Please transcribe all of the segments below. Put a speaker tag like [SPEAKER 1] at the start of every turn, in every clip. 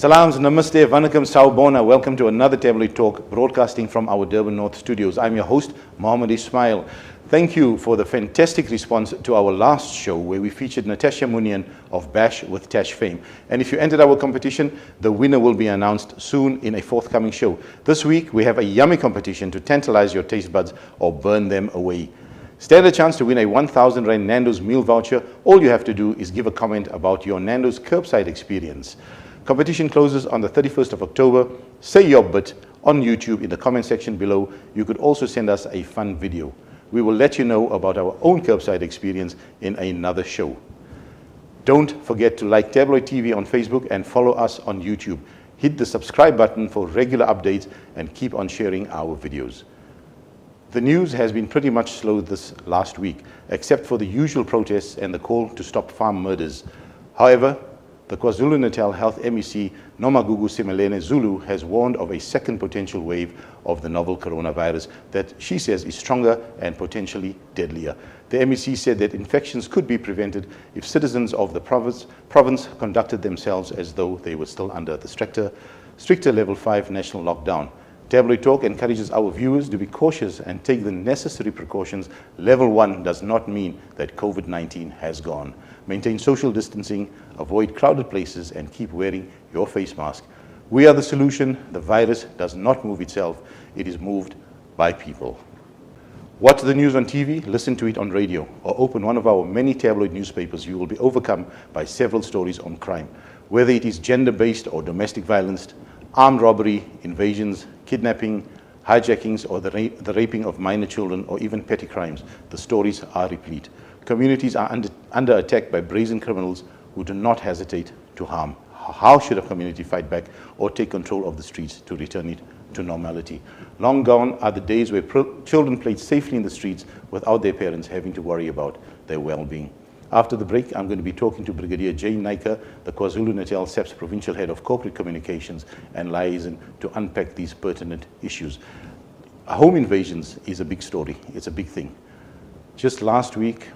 [SPEAKER 1] Salams, namaste, vanakkam, sawubona. Welcome to another Tabloid Talk, broadcasting from our Durban North studios. I'm your host, Mohammed Ismail. Thank you for the fantastic response to our last show where we featured Natasha Munian of Bash with Tash fame. And if you entered our competition, the winner will be announced soon in a forthcoming show. This week, we have a yummy competition to tantalize your taste buds or burn them away. Stand a chance to win a 1,000 Rand Nandos meal voucher. All you have to do is give a comment about your Nandos curbside experience. Competition closes on the 31st of October. Say your bit on YouTube in the comment section below. You could also send us a fun video. We will let you know about our own curbside experience in another show. Don't forget to like Tabloid TV on Facebook and follow us on YouTube. Hit the subscribe button for regular updates and keep on sharing our videos. The news has been pretty much slow this last week, except for the usual protests and the call to stop farm murders. However, the KwaZulu-Natal Health MEC, Nomagugu Simelene Zulu, has warned of a second potential wave of the novel coronavirus that she says is stronger and potentially deadlier. The MEC said that infections could be prevented if citizens of the province conducted themselves as though they were still under the stricter level 5 national lockdown. Tabloid Talk encourages our viewers to be cautious and take the necessary precautions. Level 1 does not mean that COVID-19 has gone. Maintain social distancing, avoid crowded places, and keep wearing your face mask. We are the solution. The virus does not move itself. It is moved by people. Watch the news on TV, listen to it on radio, or open one of our many tabloid newspapers. You will be overcome by several stories on crime. Whether it is gender-based or domestic violence, armed robbery, invasions, kidnapping, hijackings, or the raping of minor children, or even petty crimes, the stories are replete. Communities are under attack by brazen criminals who do not hesitate to harm. How should a community fight back or take control of the streets to return it to normality? Long gone are the days where children played safely in the streets without their parents having to worry about their well-being. After the break, I'm going to be talking to Brigadier Jay Naicker, the KwaZulu-Natal SAPS Provincial Head of Corporate Communications and Liaison, to unpack these pertinent issues. Home invasions is a big story. It's a big thing. Just last week,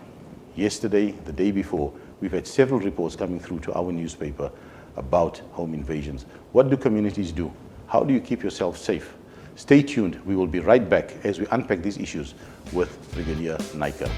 [SPEAKER 1] yesterday, the day before, we've had several reports coming through to our newspaper about home invasions. What do communities do? How do you keep yourself safe? Stay tuned. We will be right back as we unpack these issues with Brigadier Naicker.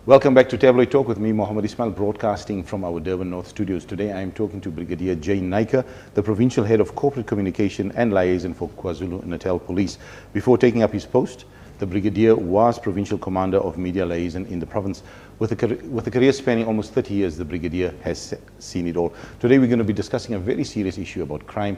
[SPEAKER 1] Welcome back to Tabloid Talk with me, Mohammed Ismail, broadcasting from our Durban North studios. Today I am talking to Brigadier Jay Naicker, the Provincial Head of Corporate Communication and Liaison for KwaZulu-Natal Police. Before taking up his post, the Brigadier was Provincial Commander of Media Liaison in the province. With a career spanning almost 30 years, the Brigadier has seen it all. Today we're going to be discussing a very serious issue about crime.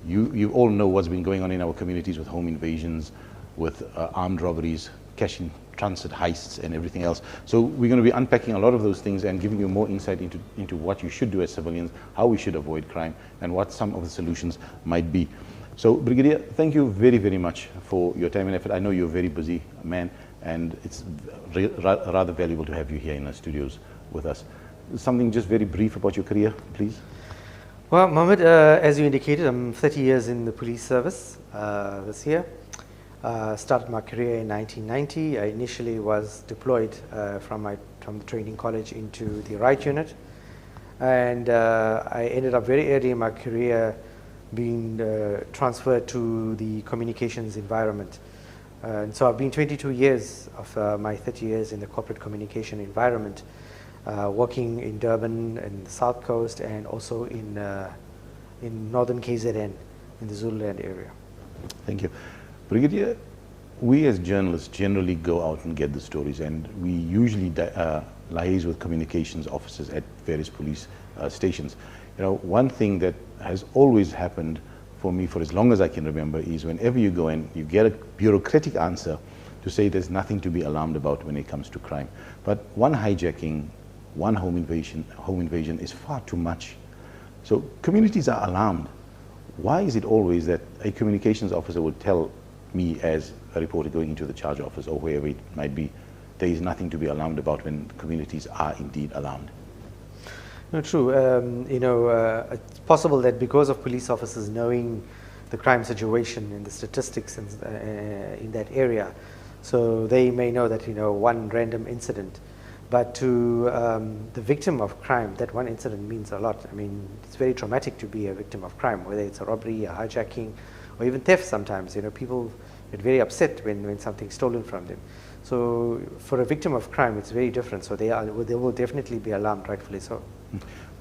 [SPEAKER 1] You all know what's been going on in our communities with home invasions, with armed robberies, cash in transit heists and everything else. So we're going to be unpacking a lot of those things and giving you more insight into what you should do as civilians, how we should avoid crime, and what some of the solutions might be. So Brigadier, thank you very, very much for your time and effort. I know you're a very busy man, and it's rather valuable to have you here in our studios with us. Something just very brief about your career, please.
[SPEAKER 2] Well, Mohammed, as you indicated, I'm 30 years in the police service this year. Started my career in 1990. I initially was deployed from the training college into the right unit, and I ended up very early in my career being transferred to the communications environment. And so I've been 22 years of my 30 years in the corporate communication environment, working in Durban and the South Coast, and also in northern KZN in the Zululand area.
[SPEAKER 1] Thank you. Brigadier, we as journalists generally go out and get the stories, and we usually liaise with communications officers at various police stations. You know, one thing that has always happened for me for as long as I can remember is whenever you go in, you get a bureaucratic answer to say there's nothing to be alarmed about when it comes to crime. But one hijacking, one home invasion is far too much. So communities are alarmed. Why is it always that a communications officer would tell me as a reporter going into the charge office or wherever it might be, there is nothing to be alarmed about when communities are indeed alarmed?
[SPEAKER 2] No, true. It's possible that because of police officers knowing the crime situation and the statistics in that area, so they may know that, one random incident. But to the victim of crime, that one incident means a lot. I mean, it's very traumatic to be a victim of crime, whether it's a robbery, a hijacking, or even theft sometimes. People get very upset when something's stolen from them. So for a victim of crime, it's very different. So they will definitely be alarmed, rightfully so.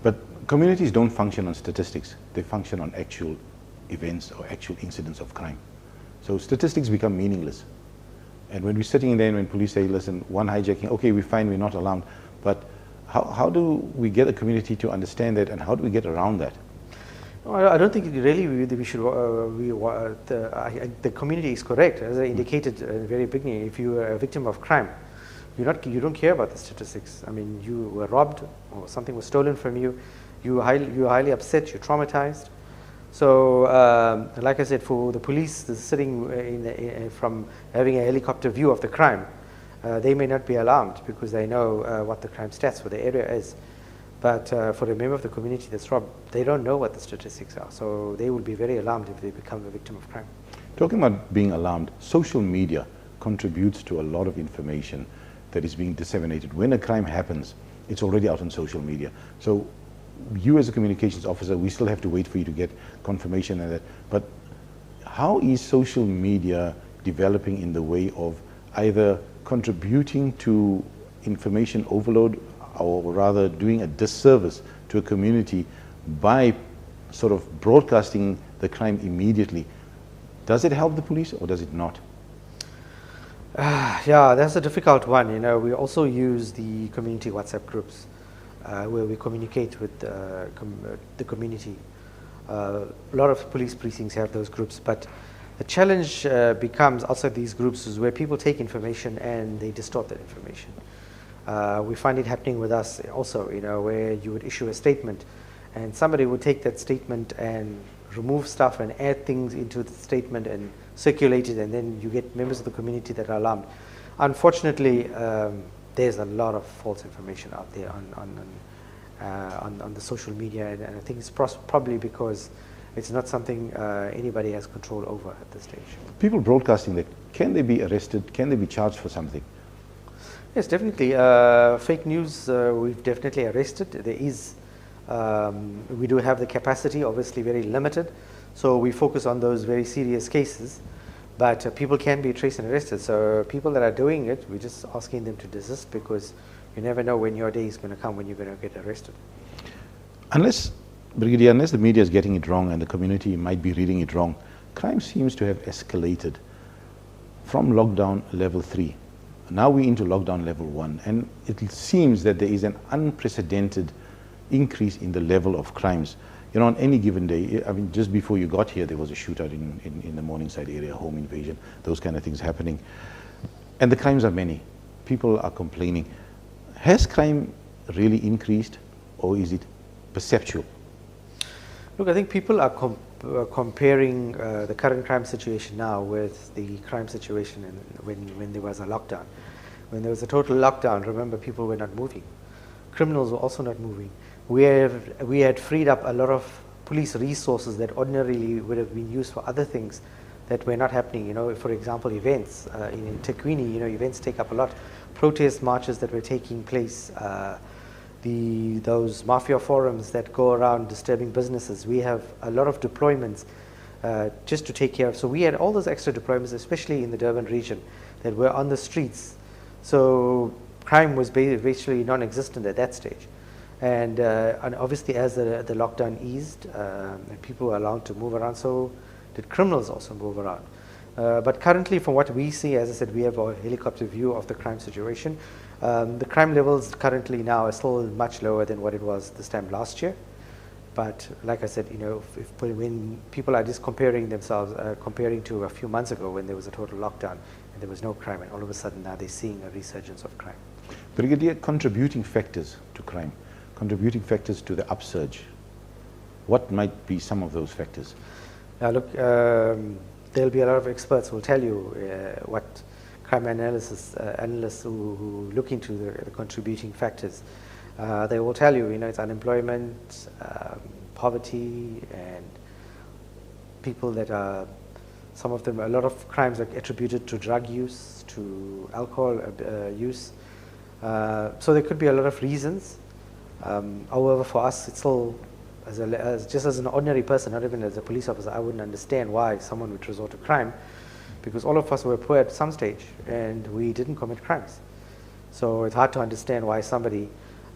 [SPEAKER 1] But communities don't function on statistics. They function on actual events or actual incidents of crime. So statistics become meaningless. And when we're sitting there and when police say, listen, one hijacking, okay, we're fine, we're not alarmed. But how do we get a community to understand that, and how do we get around that?
[SPEAKER 2] No, I don't think really we should. The community is correct. As I indicated at the very beginning, if you are a victim of crime, you don't care about the statistics. I mean, you were robbed or something was stolen from you. You're highly upset. You're traumatized. So, like I said, for the police sitting from having a helicopter view of the crime, they may not be alarmed because they know what the crime stats for the area is. But for a member of the community that's robbed, they don't know what the statistics are. So they will be very alarmed if they become a victim of crime.
[SPEAKER 1] Talking about being alarmed, social media contributes to a lot of information that is being disseminated. When a crime happens, it's already out on social media. So you as a communications officer, we still have to wait for you to get confirmation and that. But how is social media developing in the way of either contributing to information overload, or rather doing a disservice to a community by sort of broadcasting the crime immediately? Does it help the police or does it not?
[SPEAKER 2] Yeah, that's a difficult one. We also use the community WhatsApp groups where we communicate with the community. A lot of police precincts have those groups, but the challenge becomes outside these groups is where people take information and they distort that information. We find it happening with us also, where you would issue a statement and somebody would take that statement and remove stuff and add things into the statement and circulate it, and then you get members of the community that are alarmed. Unfortunately, there's a lot of false information out there on the social media, and I think it's probably because it's not something anybody has control over at this stage.
[SPEAKER 1] People broadcasting that, can they be arrested? Can they be charged for something?
[SPEAKER 2] Yes, definitely. Fake news, we've definitely arrested. There is, we do have the capacity, obviously very limited, so we focus on those very serious cases, but people can be traced and arrested. So people that are doing it, we're just asking them to desist, because you never know when your day is going to come when you're going to get arrested.
[SPEAKER 1] Brigadier, unless the media is getting it wrong and the community might be reading it wrong, crime seems to have escalated from lockdown level 3. Now we're into lockdown level 1, and it seems that there is an unprecedented increase in the level of crimes. On any given day, I mean, just before you got here, there was a shootout in the Morningside area, home invasion, those kind of things happening. And the crimes are many. People are complaining. Has crime really increased, or is it perceptual?
[SPEAKER 2] Look, I think people are comparing the current crime situation now with the crime situation when there was a lockdown. When there was a total lockdown, remember, people were not moving. Criminals were also not moving. We had freed up a lot of police resources that ordinarily would have been used for other things that were not happening. For example, events in Tekwini, events take up a lot. Protest marches that were taking place, those mafia forums that go around disturbing businesses. We have a lot of deployments just to take care of. So we had all those extra deployments, especially in the Durban region, that were on the streets. So crime was basically non-existent at that stage. And obviously as the lockdown eased and people were allowed to move around, so did criminals also move around. But currently, from what we see, as I said, we have a helicopter view of the crime situation. The crime levels currently now are still much lower than what it was this time last year. But like I said, when people are just comparing themselves, comparing to a few months ago when there was a total lockdown, and there was no crime, and all of a sudden now they're seeing a resurgence of crime.
[SPEAKER 1] Brigadier, contributing factors to crime, contributing factors to the upsurge. What might be some of those factors?
[SPEAKER 2] Now look, there'll be a lot of experts who will tell you what crime analysts who look into the contributing factors. They will tell you, it's unemployment, poverty, and people that are, some of them, a lot of crimes are attributed to drug use, to alcohol use. So there could be a lot of reasons. However, for us, it's still, just as an ordinary person, not even as a police officer, I wouldn't understand why someone would resort to crime, because all of us were poor at some stage and we didn't commit crimes. So it's hard to understand why somebody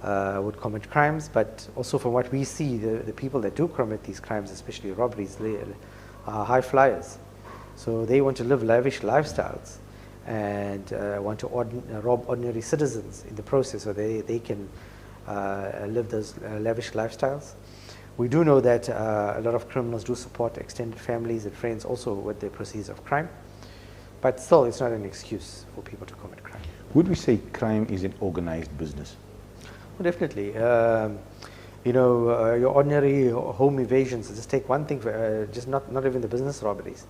[SPEAKER 2] would commit crimes, but also from what we see, the people that do commit these crimes, especially robberies, they are high flyers. So they want to live lavish lifestyles and want to rob ordinary citizens in the process, so they can live those lavish lifestyles. We do know that a lot of criminals do support extended families and friends also with the proceeds of crime, but still it's not an excuse for people to commit crime.
[SPEAKER 1] Would we say crime is an organized business?
[SPEAKER 2] Well, definitely. Your ordinary home evasions, just take one thing, just not even the business robberies.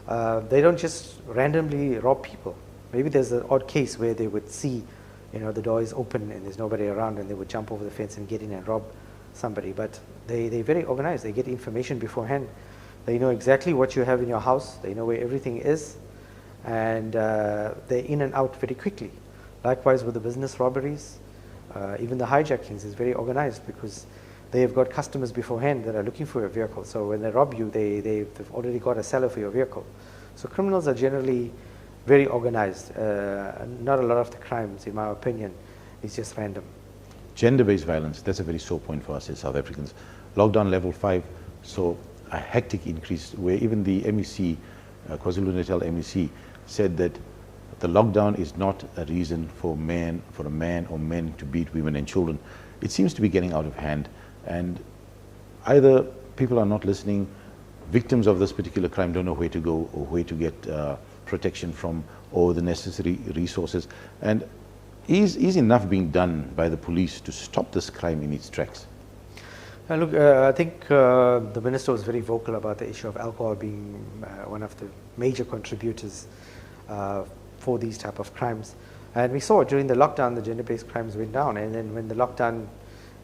[SPEAKER 2] They don't just randomly rob people. Maybe there's an odd case where they would see, the door is open and there's nobody around, and they would jump over the fence and get in and rob somebody. But they're very organized. They get information beforehand. They know exactly what you have in your house. They know where everything is, and they're in and out very quickly. Likewise with the business robberies, even the hijackings is very organized, because they have got customers beforehand that are looking for your vehicle. So when they rob you, they've already got a seller for your vehicle. So criminals are generally very organized. Not a lot of the crimes, in my opinion, is just random.
[SPEAKER 1] Gender-based violence, that's a very sore point for us as South Africans. Lockdown level 5 saw a hectic increase, where even the MEC, KwaZulu-Natal MEC, said that the lockdown is not a reason for a man or men to beat women and children. It seems to be getting out of hand, and either people are not listening, victims of this particular crime don't know where to go or where to get protection from, or the necessary resources. And is enough being done by the police to stop this crime in its tracks?
[SPEAKER 2] Look, I think the minister was very vocal about the issue of alcohol being one of the major contributors for these type of crimes. And we saw during the lockdown, the gender-based crimes went down, and then when the lockdown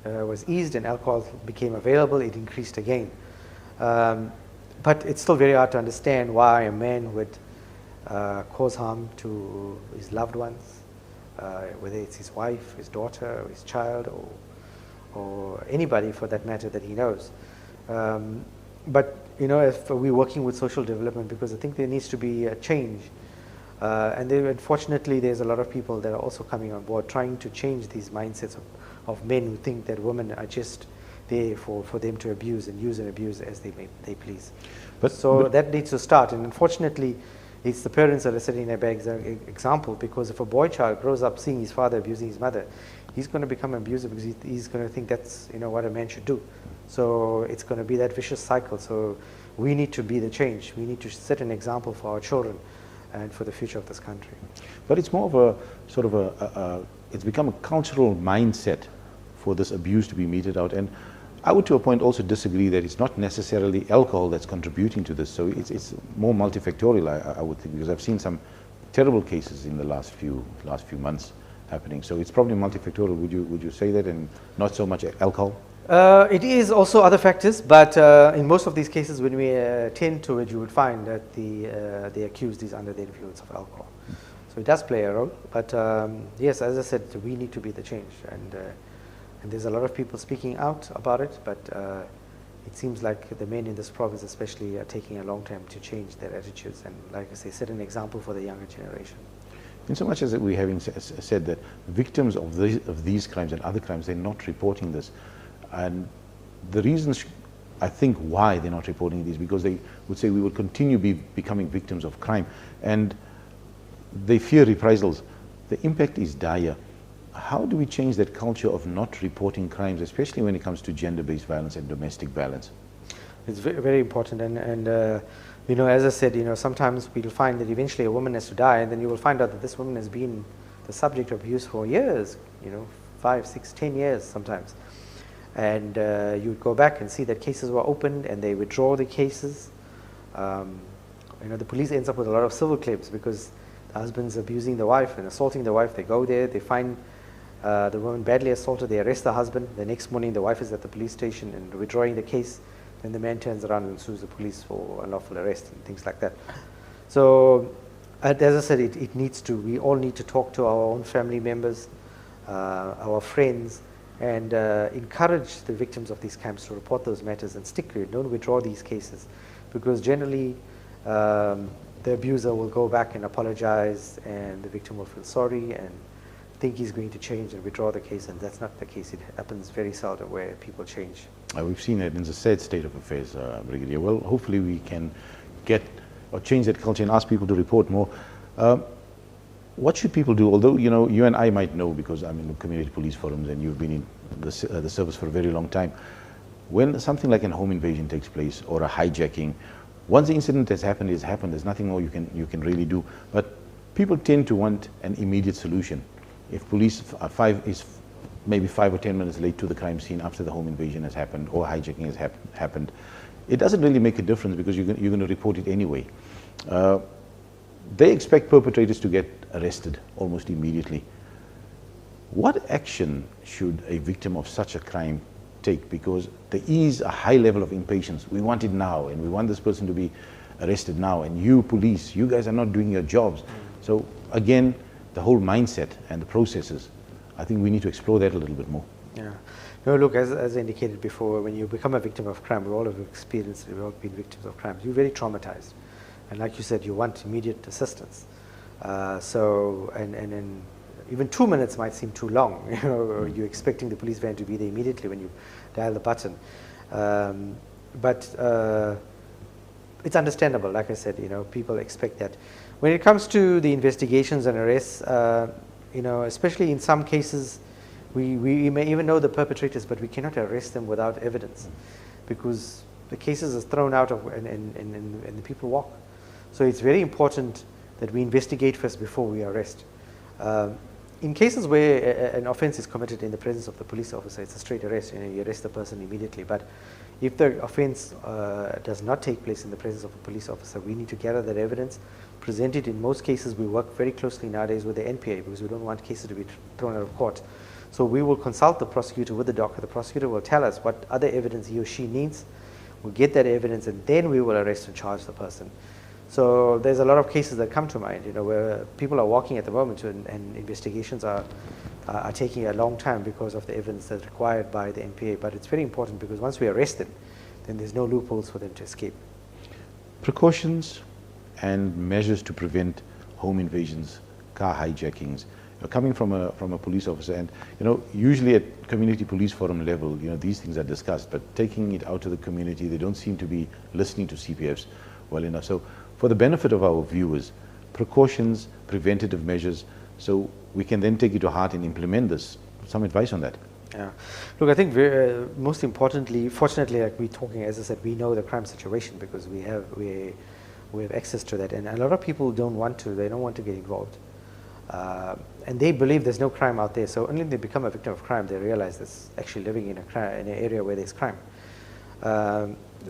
[SPEAKER 2] was eased and alcohol became available, it increased again. But it's still very hard to understand why a man would cause harm to his loved ones, whether it's his wife, his daughter, or his child, or anybody for that matter that he knows. But if we're working with social development, because I think there needs to be a change. And unfortunately, there's a lot of people that are also coming on board trying to change these mindsets of men who think that women are just there for them to abuse and use and abuse as they please. But that needs to start, and unfortunately, it's the parents that are setting their bad example, because if a boy child grows up seeing his father abusing his mother, he's going to become an abuser, because he's going to think that's what a man should do. So it's going to be that vicious cycle. So we need to be the change. We need to set an example for our children and for the future of this country. But
[SPEAKER 1] it's more of a sort of it's become a cultural mindset for this abuse to be meted out. And I would, to a point, also disagree that it's not necessarily alcohol that's contributing to this. So it's more multifactorial, I would think, because I've seen some terrible cases in the last few months happening. So it's probably multifactorial. Would you say that, and not so much alcohol?
[SPEAKER 2] It is also other factors, but in most of these cases, when we attend to it, you would find that the accused is under the influence of alcohol. So it does play a role. But yes, as I said, we need to be the change, and there's a lot of people speaking out about it. But it seems like the men in this province, especially, are taking a long time to change their attitudes, and, like I say, set an example for the younger generation.
[SPEAKER 1] In so much as that we having said that victims of these crimes and other crimes, they're not reporting this. And the reasons, I think, why they're not reporting it is because they would say we will continue becoming victims of crime, and they fear reprisals. The impact is dire. How do we change that culture of not reporting crimes, especially when it comes to gender-based violence and domestic violence?
[SPEAKER 2] It's very, very important, and As I said, sometimes we'll find that eventually a woman has to die, and then you will find out that this woman has been the subject of abuse for years, 5, 6, 10 years sometimes. And you'd go back and see that cases were opened and they withdraw the cases. The police ends up with a lot of civil claims because the husband's abusing the wife and assaulting the wife. They go there, they find the woman badly assaulted, they arrest the husband. The next morning the wife is at the police station and withdrawing the case. Then the man turns around and sues the police for unlawful arrest and things like that. So, as I said, we all need to talk to our own family members, our friends, and encourage the victims of these crimes to report those matters and stick to it. Don't withdraw these cases, because generally the abuser will go back and apologize, and the victim will feel sorry and think he's going to change and withdraw the case, and that's not the case. It happens very seldom where people change.
[SPEAKER 1] We've seen it in the sad state of affairs, Brigadier. Well, hopefully we can get or change that culture and ask people to report more. What should people do? Although, you and I might know, because I'm in the community police forums and you've been in the service for a very long time. When something like a home invasion takes place or a hijacking, once the incident has happened, it's happened. There's nothing more you can really do. But people tend to want an immediate solution. If police is maybe 5 or 10 minutes late to the crime scene after the home invasion has happened or hijacking has happened, it doesn't really make a difference because you're going to report it anyway. They expect perpetrators to get arrested almost immediately. What action should a victim of such a crime take? Because there is a high level of impatience. We want it now, and we want this person to be arrested now. And you, police, you guys are not doing your jobs. So again, the whole mindset and the processes, I think we need to explore that a little bit more.
[SPEAKER 2] Yeah. No, look, as I indicated before, when you become a victim of crime, we all have experienced, we've all been victims of crime. You're very traumatized. And like you said, you want immediate assistance. And even 2 minutes might seem too long. You're expecting the police van to be there immediately when you dial the button. But it's understandable, like I said, people expect that. When it comes to the investigations and arrests, especially in some cases, we may even know the perpetrators, but we cannot arrest them without evidence because the cases are thrown out of and the people walk. So it's very important that we investigate first before we arrest. In cases where an offense is committed in the presence of the police officer, it's a straight arrest, you arrest the person immediately. But if the offense does not take place in the presence of a police officer, we need to gather that evidence, present it. In most cases, we work very closely nowadays with the NPA because we don't want cases to be thrown out of court. So we will consult the prosecutor with the docket. The prosecutor will tell us what other evidence he or she needs. We'll get that evidence, and then we will arrest and charge the person. So there's a lot of cases that come to mind, where people are walking at the moment and investigations are taking a long time because of the evidence that's required by the NPA. But it's very important because once we arrest them, then there's no loopholes for them to escape.
[SPEAKER 1] Precautions and measures to prevent home invasions, car hijackings, coming from a police officer, and usually at community police forum level, these things are discussed, but taking it out to the community, they don't seem to be listening to CPFs well enough. So for the benefit of our viewers, precautions, preventative measures, so we can then take it to heart and implement this. Some advice on that?
[SPEAKER 2] Yeah. Look, I think most importantly, fortunately, like we're talking, as I said, we know the crime situation because we have access to that, and a lot of people don't want to get involved. And they believe there's no crime out there, so only when they become a victim of crime, they realize there's actually living in an area where there's crime.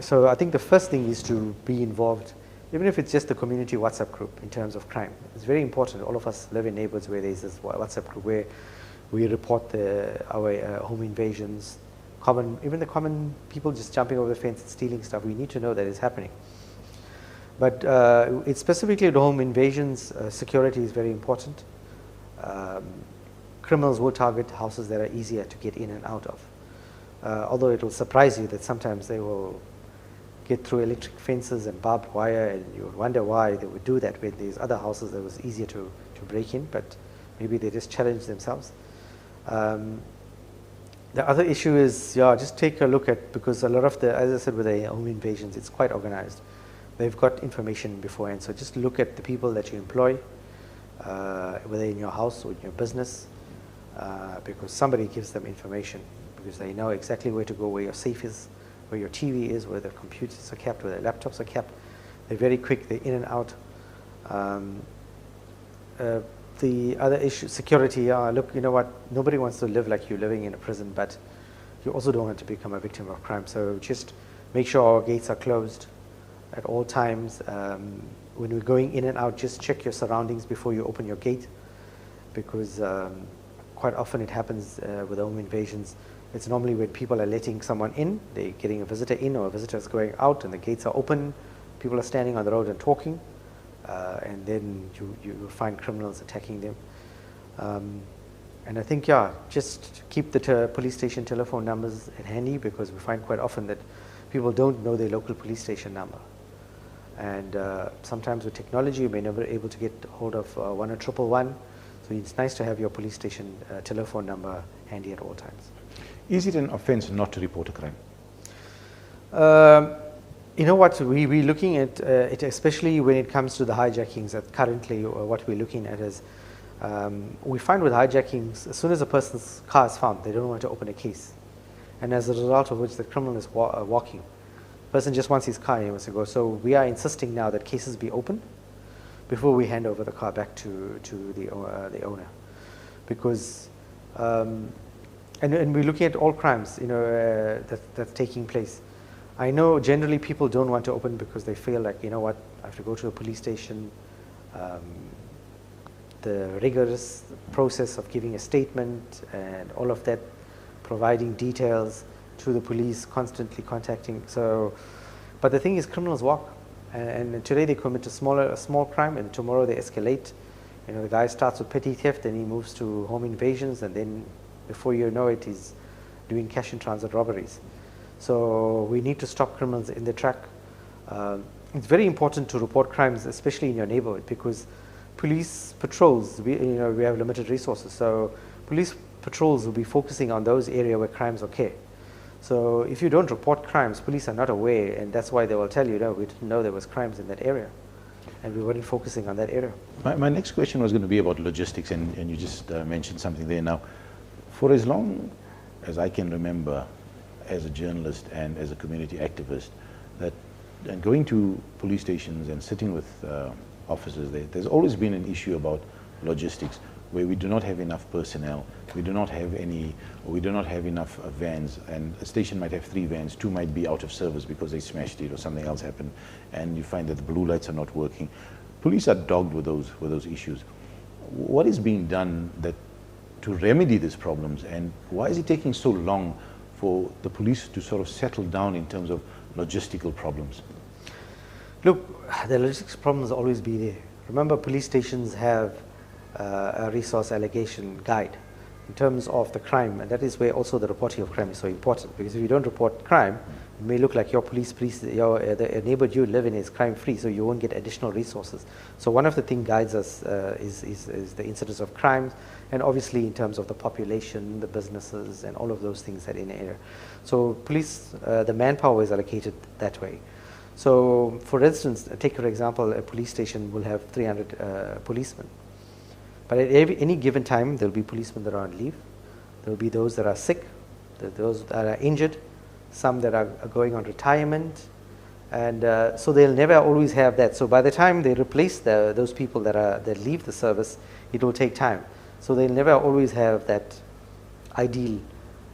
[SPEAKER 2] So I think the first thing is to be involved, even if it's just a community WhatsApp group in terms of crime. It's very important. All of us live in neighborhoods where there's this WhatsApp group where we report our home invasions, even the common people just jumping over the fence and stealing stuff. We need to know that it's happening. But it's specifically the home invasions, security is very important. Criminals will target houses that are easier to get in and out of. Although it will surprise you that sometimes they will get through electric fences and barbed wire, and you would wonder why they would do that when there's other houses that was easier to break in, but maybe they just challenge themselves. The other issue is, just take a look at, because a lot of as I said, with the home invasions, it's quite organized. They've got information beforehand, so just look at the people that you employ, whether in your house or in your business, because somebody gives them information, because they know exactly where to go, where your safe is, where your TV is, where the computers are kept, where the laptops are kept. They're very quick, they're in and out. The other issue, security, look, you know what, nobody wants to live like you're living in a prison, but you also don't want to become a victim of crime. So just make sure our gates are closed at all times. When we're going in and out, just check your surroundings before you open your gate, because quite often it happens with home invasions. It's normally when people are letting someone in, they're getting a visitor in or a visitor is going out and the gates are open, people are standing on the road and talking, and then you will find criminals attacking them. And I think, yeah, just keep the police station telephone numbers at handy, because we find quite often that people don't know their local police station number. And sometimes with technology, you may never be able to get hold of 10111. So it's nice to have your police station telephone number handy at all times.
[SPEAKER 1] Is it an offense not to report a crime?
[SPEAKER 2] You know what, we're looking at it, especially when it comes to the hijackings. That currently, what we're looking at is, we find with hijackings, as soon as a person's car is found, they don't want to open a case. And as a result of which the criminal is walking. The person just wants his car and he wants to go. So we are insisting now that cases be opened before we hand over the car back to the owner. Because, and we're looking at all crimes, you know, that's taking place. I know generally people don't want to open because they feel like, you know what, I have to go to a police station. The rigorous process of giving a statement and all of that, providing details to the police, constantly contacting. So, but the thing is, criminals walk, and today they commit a small crime, and tomorrow they escalate. You know, the guy starts with petty theft, and he moves to home invasions, and then before you know it, he's doing cash in transit robberies. So we need to stop criminals in their track. It's very important to report crimes, especially in your neighborhood, because police patrols, we have limited resources. So police patrols will be focusing on those areas where crimes occur. So if you don't report crimes, police are not aware, and that's why they will tell you, no, we didn't know there was crimes in that area, and we weren't focusing on that area.
[SPEAKER 1] My next question was going to be about logistics, and you just mentioned something there. Now, for as long as I can remember as a journalist and as a community activist, that and going to police stations and sitting with officers there's always been an issue about logistics, where we do not have enough personnel, we do not have enough vans, and a station might have 3 vans, 2 might be out of service because they smashed it or something else happened, and you find that the blue lights are not working. Police are dogged with those issues. What is being done to remedy these problems, and why is it taking so long for the police to sort of settle down in terms of logistical problems?
[SPEAKER 2] Look, the logistics problems will always be there. Remember, police stations have a resource allocation guide in terms of the crime, and that is where also the reporting of crime is so important, because if you don't report crime, it may look like your the neighborhood you live in is crime-free, so you won't get additional resources. So one of the things guides us is the incidence of crimes, and obviously in terms of the population, the businesses, and all of those things that are in the area. So police, the manpower is allocated that way. So for instance, take for example, a police station will have 300 policemen. But at any given time, there will be policemen that are on leave. There will be those that are sick, those that are injured, some that are going on retirement. And so they'll never always have that. So by the time they replace those people that leave the service, it will take time. So they'll never always have that ideal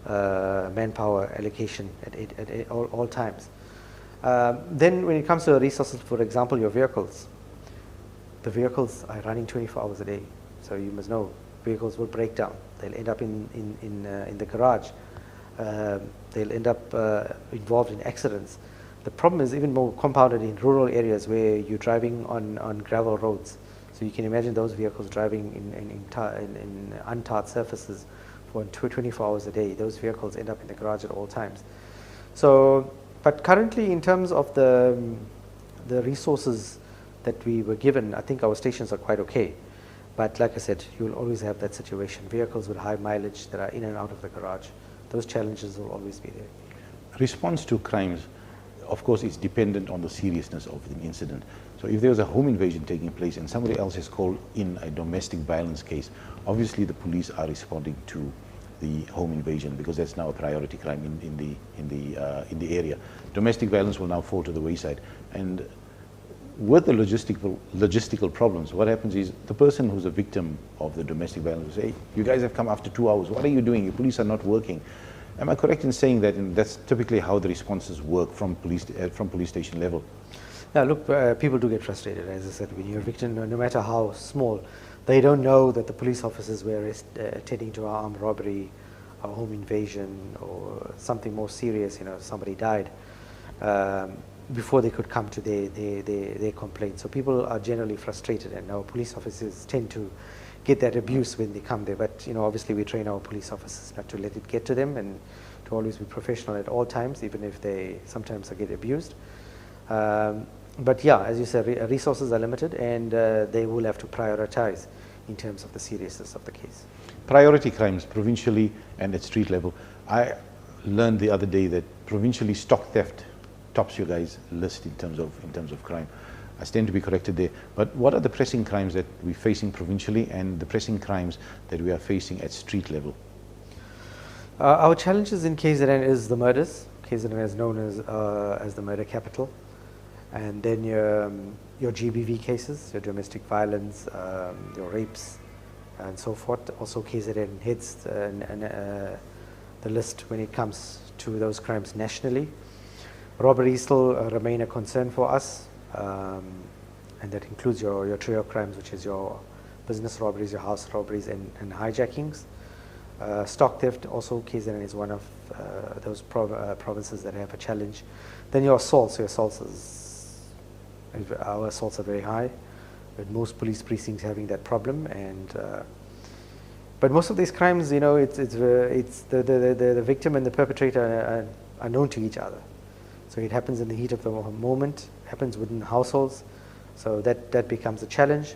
[SPEAKER 2] manpower allocation at all times. Then when it comes to resources, for example, your vehicles, the vehicles are running 24 hours a day. So you must know vehicles will break down. They'll end up in the garage. They'll end up involved in accidents. The problem is even more compounded in rural areas where you're driving on gravel roads. So you can imagine those vehicles driving in untarred surfaces for 24 hours a day. Those vehicles end up in the garage at all times. So, but currently in terms of the resources that we were given, I think our stations are quite okay. But like I said, you will always have that situation. Vehicles with high mileage that are in and out of the garage. Those challenges will always be there.
[SPEAKER 1] Response to crimes, of course, is dependent on the seriousness of the incident. So if there was a home invasion taking place and somebody else has called in a domestic violence case, obviously the police are responding to the home invasion because that's now a priority crime in the area. Domestic violence will now fall to the wayside, and with the logistical problems, what happens is the person who's a victim of the domestic violence will say, hey, you guys have come after 2 hours. What are you doing? Your police are not working. Am I correct in saying that that's typically how the responses work from police station level?
[SPEAKER 2] Now, look, people do get frustrated, as I said, when you're a victim, no matter how small. They don't know that the police officers were attending to an armed robbery, a home invasion, or something more serious, somebody died, before they could come to their complaint. So people are generally frustrated, and our police officers tend to get that abuse when they come there. But obviously we train our police officers not to let it get to them, and to always be professional at all times, even if they sometimes get abused. But yeah, as you said, resources are limited, and they will have to prioritize in terms of the seriousness of the case.
[SPEAKER 1] Priority crimes, provincially and at street level. I learned the other day that provincially stock theft tops your guys' list in terms of crime. I stand to be corrected there. But what are the pressing crimes that we're facing provincially, and the pressing crimes that we are facing at street level?
[SPEAKER 2] Our challenges in KZN is the murders. KZN is known as the murder capital. And then your GBV cases, your domestic violence, your rapes, and so forth. Also, KZN heads the list when it comes to those crimes nationally. Robberies still remain a concern for us, and that includes your trio crimes, which is your business robberies, your house robberies, and hijackings. Stock theft, also KZN is one of those provinces that have a challenge. Then your assaults. Our assaults are very high, with most police precincts having that problem. And but most of these crimes, it's the victim and the perpetrator are known to each other. So it happens in the heat of the moment, happens within households. So that becomes a challenge.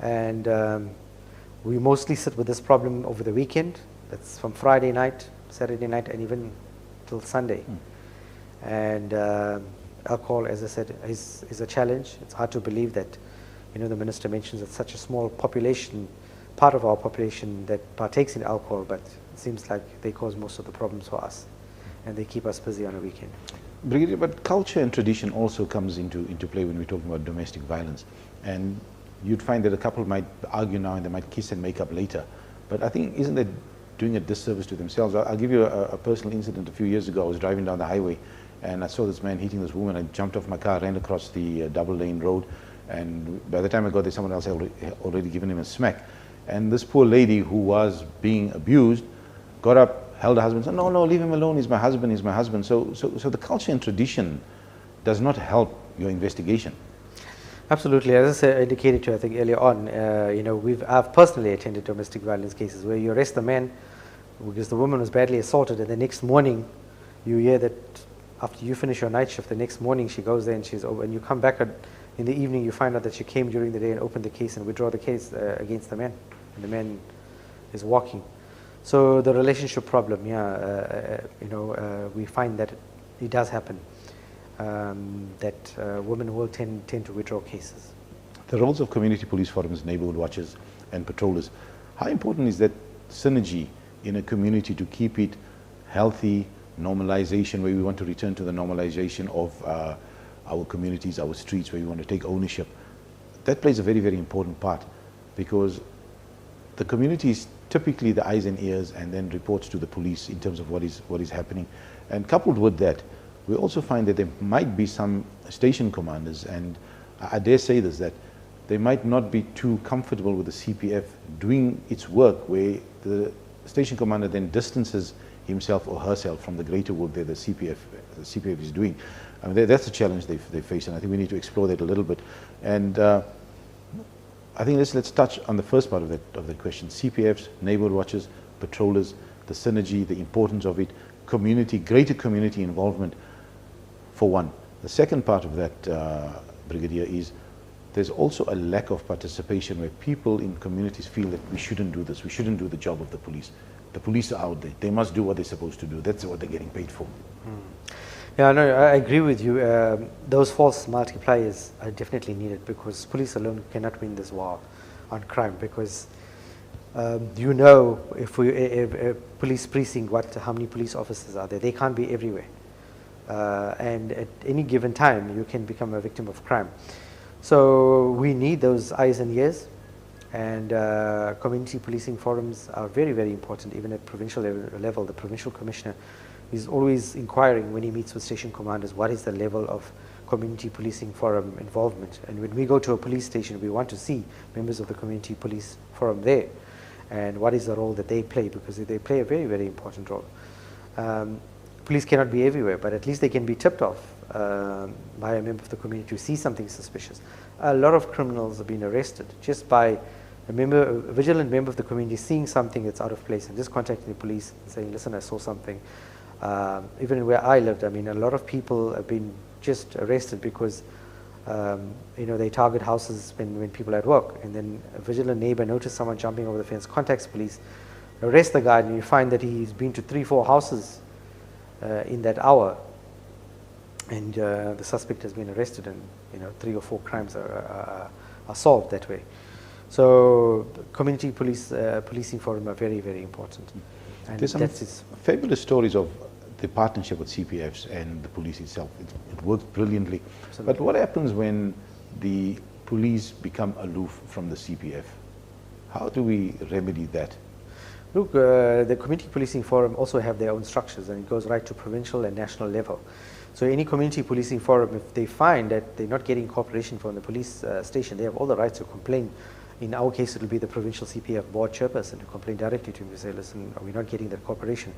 [SPEAKER 2] And we mostly sit with this problem over the weekend. That's from Friday night, Saturday night, and even till Sunday. And alcohol, as I said, is a challenge. It's hard to believe that, the minister mentions that such a small population, part of our population that partakes in alcohol, but it seems like they cause most of the problems for us, and they keep us busy on a weekend.
[SPEAKER 1] Brigadier, but culture and tradition also comes into play when we're talking about domestic violence. And you'd find that a couple might argue now and they might kiss and make up later. But I think, isn't that doing a disservice to themselves? I'll give you a personal incident. A few years ago, I was driving down the highway, and I saw this man hitting this woman. I jumped off my car, ran across the double-lane road, and by the time I got there, someone else had already given him a smack. And this poor lady who was being abused got up, held her husband, and said, no, leave him alone, he's my husband. So the culture and tradition does not help your investigation.
[SPEAKER 2] Absolutely. As I indicated to you, I think earlier on, I've personally attended domestic violence cases where you arrest the man because the woman was badly assaulted, and the next morning you hear that after you finish your night shift, the next morning she goes there and she's over, and you come back in the evening, you find out that she came during the day and opened the case and withdraw the case against the man, and the man is walking. So the relationship problem, we find that it does happen, that women will tend to withdraw cases.
[SPEAKER 1] The roles of community police forums, neighborhood watchers, and patrollers, how important is that synergy in a community to keep it healthy, normalization, where we want to return to the normalization of our communities, our streets, where we want to take ownership? That plays a very, very important part, because the community is typically the eyes and ears, and then reports to the police in terms of what is happening. And coupled with that, we also find that there might be some station commanders, and I dare say this, that they might not be too comfortable with the CPF doing its work, where the station commander then distances himself or herself from the greater work that the CPF is doing. I mean, that's a challenge they face, and I think we need to explore that a little bit. And I think let's touch on the first part of the question: CPFs, neighborhood watchers, patrollers, the synergy, the importance of it, greater community involvement, for one. The second part of that, Brigadier, is there's also a lack of participation, where people in communities feel that we shouldn't do this, we shouldn't do the job of the police. The police are out there, they must do what they're supposed to do, that's what they're getting paid for.
[SPEAKER 2] Yeah, no, I agree with you. Those false multipliers are definitely needed, because police alone cannot win this war on crime, because if a police precinct, how many police officers are there? They can't be everywhere. and at any given time you can become a victim of crime. So we need those eyes and ears, and community policing forums are very, very important. Even at provincial level, the provincial commissioner is always inquiring when he meets with station commanders, what is the level of community policing forum involvement. And when we go to a police station, we want to see members of the community police forum there, and what is the role that they play, because they play a very, very important role. Police cannot be everywhere, but at least they can be tipped off by a member of the community who sees something suspicious. A lot of criminals have been arrested just by a vigilant member of the community seeing something that's out of place and just contacting the police and saying, listen, I saw something. Even where I lived, I mean, a lot of people have been just arrested because they target houses when people are at work, and then a vigilant neighbor noticed someone jumping over the fence, contacts police, arrest the guy, and you find that he's been to 3-4 houses in that hour, and the suspect has been arrested, and 3 or 4 crimes are solved that way. So community policing forum are very, very important. And
[SPEAKER 1] there's some fabulous stories of the partnership with CPFs and the police itself. It works brilliantly. Absolutely. But what happens when the police become aloof from the CPF? How do we remedy that?
[SPEAKER 2] Look, the community policing forum also have their own structures, and it goes right to provincial and national level. So any community policing forum, if they find that they're not getting cooperation from the police station, they have all the rights to complain. In our case, it will be the provincial CPF board chairperson to complain directly to him to say, listen, are we not getting that cooperation?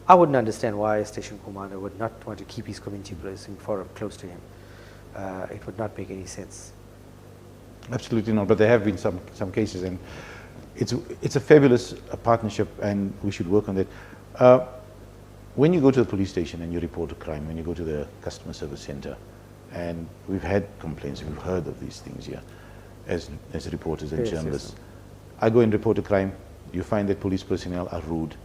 [SPEAKER 2] I wouldn't understand why a station commander would not want to keep his community policing forum close to him. It would not make any sense.
[SPEAKER 1] Absolutely not, but there have been some cases, and it's a fabulous partnership, and we should work on that. When you go to the police station and you report a crime, when you go to the customer service center, and we've had complaints, we've heard of these things here, as reporters and journalists. Yes. I go and report a crime, you find that police personnel are rude,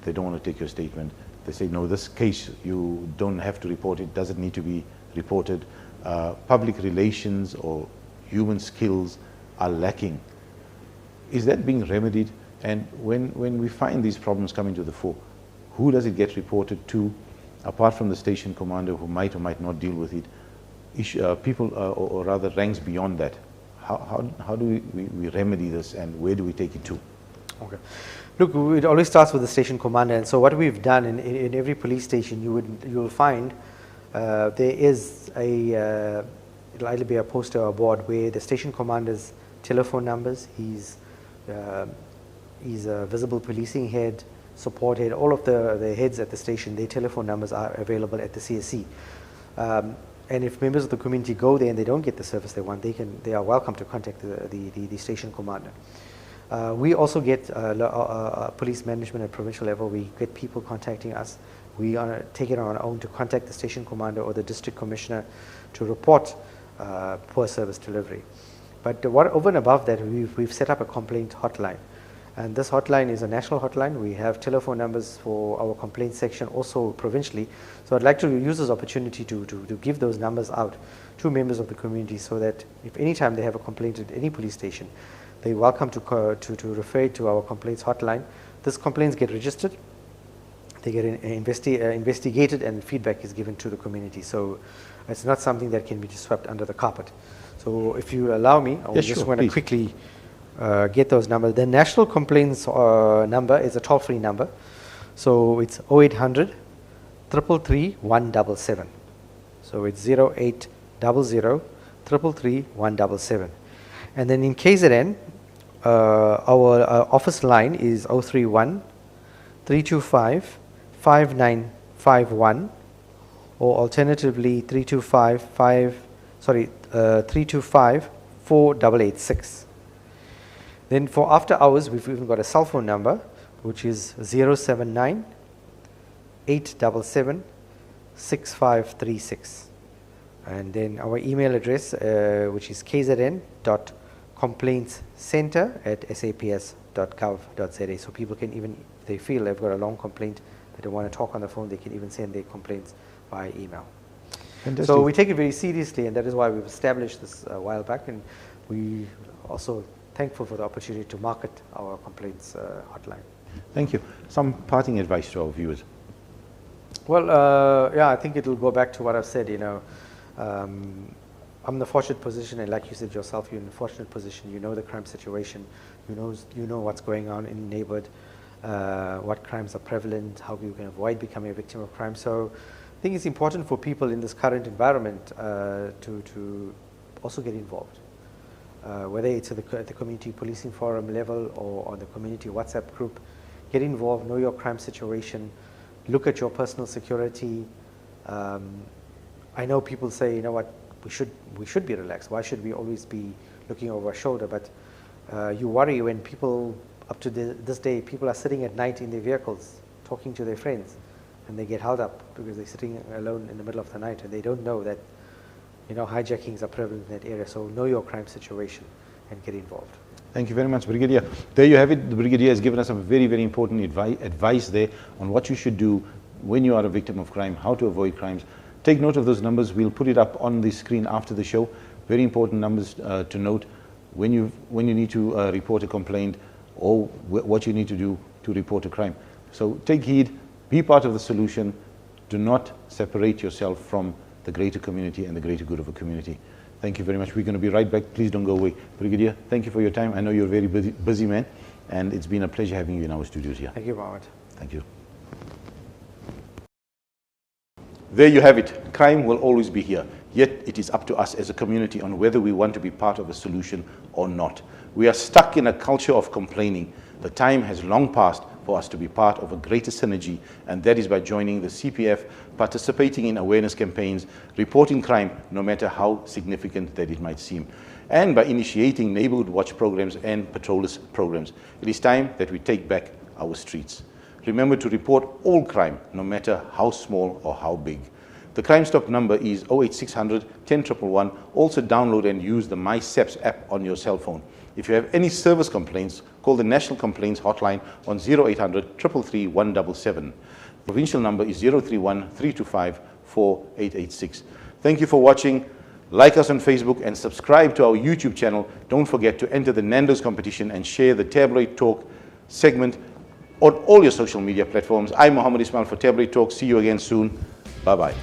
[SPEAKER 1] they don't want to take your statement, they say, no, this case, you don't have to report it, doesn't need to be reported. Public relations or human skills are lacking. Is that being remedied? And when we find these problems coming to the fore, who does it get reported to, apart from the station commander who might or might not deal with it? People, or rather ranks beyond that. How do we remedy this, and where do we take it to?
[SPEAKER 2] Okay. Look, it always starts with the station commander, and so what we've done in every police station, you will find there is it'll either be a poster or a board where the station commander's telephone numbers, he's a visible policing head, support head, all of the heads at the station, their telephone numbers are available at the CSC. And if members of the community go there and they don't get the service they want, they are welcome to contact the station commander. We also get police management at provincial level. We get people contacting us. We take it on our own to contact the station commander or the district commissioner to report poor service delivery. But over and above that, we've set up a complaint hotline. And this hotline is a national hotline. We have telephone numbers for our complaint section also provincially. So I'd like to use this opportunity to give those numbers out to members of the community, so that if any time they have a complaint at any police station, they're welcome to refer to our complaints hotline. These complaints get registered, they get investigated, and feedback is given to the community. So it's not something that can be just swept under the carpet. So if you allow me, I just want to quickly get those numbers. The national complaints number is a toll-free number. So it's 0800 333 177. So it's 0800 333 177. And then in KZN, our office line is 031 325 5951, or alternatively 325 4886. Then for after hours, we've even got a cell phone number, which is 079 877 6536. And then our email address, which is kzn.complaintscenter@saps.gov.za. So people can even, if they feel they've got a long complaint, they don't want to talk on the phone, they can even send their complaints via email. Fantastic. So we take it very seriously, and that is why we've established this a while back, and we also thankful for the opportunity to market our complaints hotline.
[SPEAKER 1] Thank you. Some parting advice to our viewers.
[SPEAKER 2] Well, yeah, I think it'll go back to what I've said, I'm in the fortunate position, and like you said yourself, you're in a fortunate position. You know the crime situation, you know what's going on in the neighborhood, what crimes are prevalent, how you can avoid becoming a victim of crime. So I think it's important for people in this current environment to also get involved, whether it's at the community policing forum level or on the community WhatsApp group. Get involved, know your crime situation, look at your personal security. I know people say, you know what, we should be relaxed. Why should we always be looking over our shoulder? But you worry when people, up to this day, people are sitting at night in their vehicles talking to their friends, and they get held up because they're sitting alone in the middle of the night and they don't know that hijackings are prevalent in that area. So know your crime situation and get involved.
[SPEAKER 1] Thank you very much, Brigadier. There you have it. The Brigadier has given us some very, very important advice there on what you should do when you are a victim of crime, how to avoid crimes. Take note of those numbers. We'll put it up on the screen after the show. Very important numbers to note when you need to report a complaint or what you need to do to report a crime. So take heed, be part of the solution. Do not separate yourself from the greater community and the greater good of a community. Thank you very much. We're going to be right back. Please don't go away. Brigadier, thank you for your time. I know you're a very busy man, and it's been a pleasure having you in our studios here.
[SPEAKER 2] Thank you, Mohammed.
[SPEAKER 1] Thank you. There you have it. Crime will always be here. Yet it is up to us as a community on whether we want to be part of a solution or not. We are stuck in a culture of complaining. The time has long passed for us to be part of a greater synergy, and that is by joining the CPF, participating in awareness campaigns, reporting crime, no matter how significant that it might seem, and by initiating neighborhood watch programs and patrollers programs. It is time that we take back our streets. Remember to report all crime, no matter how small or how big. The Crime Stop number is 08600 10111. Also download and use the MySEPS app on your cell phone. If you have any service complaints, call the National Complaints Hotline on 0800 333 177. Provincial number is 031 325 4886. Thank you for watching. Like us on Facebook and subscribe to our YouTube channel. Don't forget to enter the Nandos competition and share the Tabloid Talk segment on all your social media platforms. I'm Mohammed Ismail for Tabloid Talk. See you again soon. Bye-bye.